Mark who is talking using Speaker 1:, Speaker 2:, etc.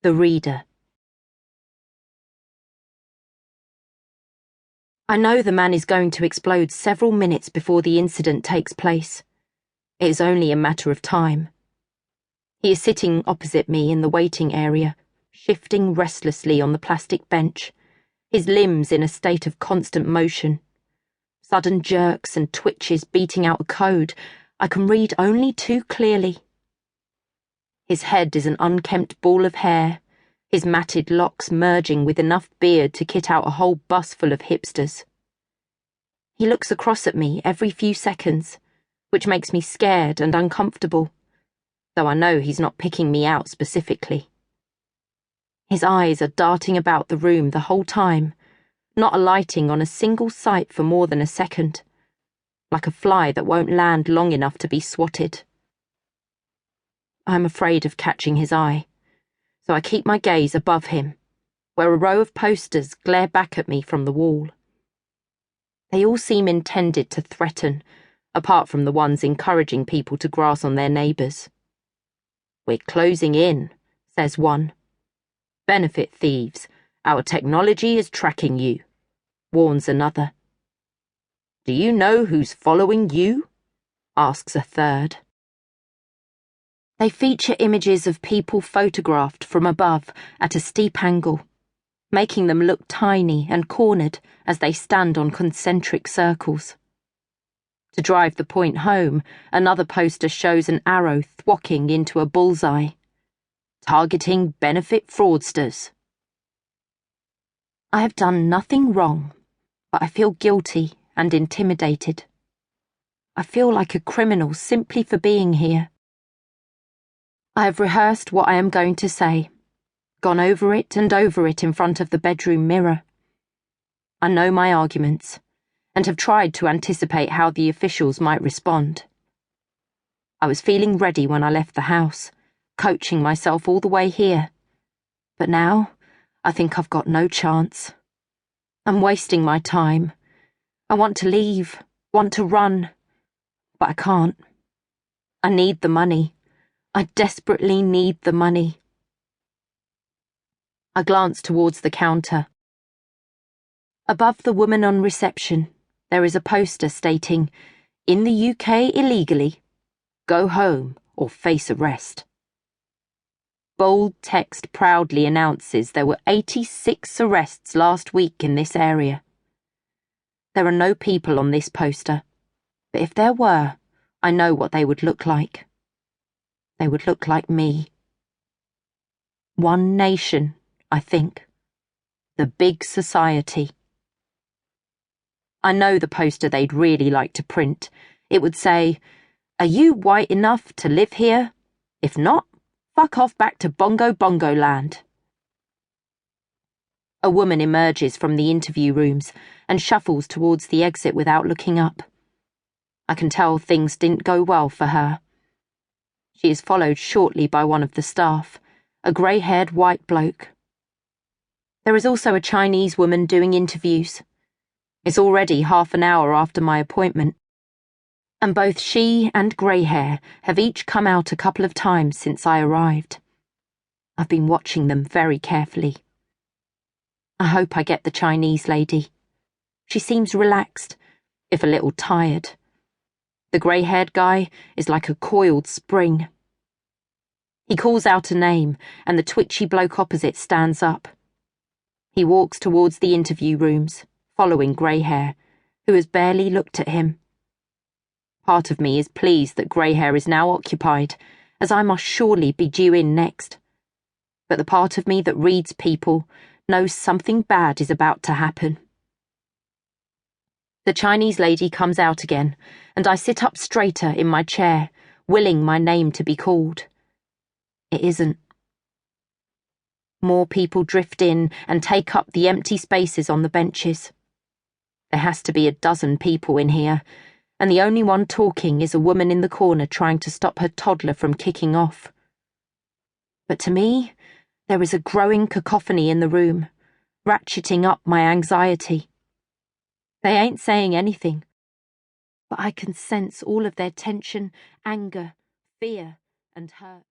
Speaker 1: The reader. I know the man is going to explode several minutes before the incident takes place. It is only a matter of time. He is sitting opposite me in the waiting area, shifting restlessly on the plastic bench, his limbs in a state of constant motion. Sudden jerks and twitches beating out a code I can read only too clearly. His head is an unkempt ball of hair, his matted locks merging with enough beard to kit out a whole bus full of hipsters. He looks across at me every few seconds, which makes me scared and uncomfortable, though I know he's not picking me out specifically. His eyes are darting about the room the whole time, not alighting on a single sight for more than a second, like a fly that won't land long enough to be swatted. I'm afraid of catching his eye, so I keep my gaze above him, where a row of posters glare back at me from the wall. They all seem intended to threaten, apart from the ones encouraging people to grass on their neighbours. "We're closing in," says one. "Benefit thieves, our technology is tracking you," warns another. "Do you know who's following you?" asks a third. They feature images of people photographed from above at a steep angle, making them look tiny and cornered as they stand on concentric circles. To drive the point home, another poster shows an arrow thwacking into a bullseye, targeting benefit fraudsters. I have done nothing wrong, but I feel guilty and intimidated. I feel like a criminal simply for being here. I have rehearsed what I am going to say, gone over it and over it in front of the bedroom mirror. I know my arguments, and have tried to anticipate how the officials might respond. I was feeling ready when I left the house, coaching myself all the way here. But now, I think I've got no chance. I'm wasting my time. I want to leave, want to run, but I can't. I need the money. I desperately need the money. I glance towards the counter. Above the woman on reception, there is a poster stating, "In the UK illegally. Go home or face arrest." Bold text proudly announces there were 86 arrests last week in this area. There are no people on this poster, but if there were, I know what they would look like. They would look like me. One nation, I think. The big society. I know the poster they'd really like to print. It would say, "Are you white enough to live here? If not, fuck off back to Bongo Bongo land." A woman emerges from the interview rooms and shuffles towards the exit without looking up. I can tell things didn't go well for her. She is followed shortly by one of the staff, a grey-haired white bloke. There is also a Chinese woman doing interviews. It's already half an hour after my appointment, and both she and Greyhair have each come out a couple of times since I arrived. I've been watching them very carefully. I hope I get the Chinese lady. She seems relaxed, if a little tired. The grey-haired guy is like a coiled spring. He calls out a name, and the twitchy bloke opposite stands up. He walks towards the interview rooms, following Greyhair, who has barely looked at him. Part of me is pleased that Greyhair is now occupied, as I must surely be due in next. But the part of me that reads people knows something bad is about to happen. The Chinese lady comes out again, and I sit up straighter in my chair, willing my name to be called. It isn't. More people drift in and take up the empty spaces on the benches. There has to be a dozen people in here, and the only one talking is a woman in the corner trying to stop her toddler from kicking off. But to me, there is a growing cacophony in the room, ratcheting up my anxiety. They ain't saying anything, but I can sense all of their tension, anger, fear, and hurt.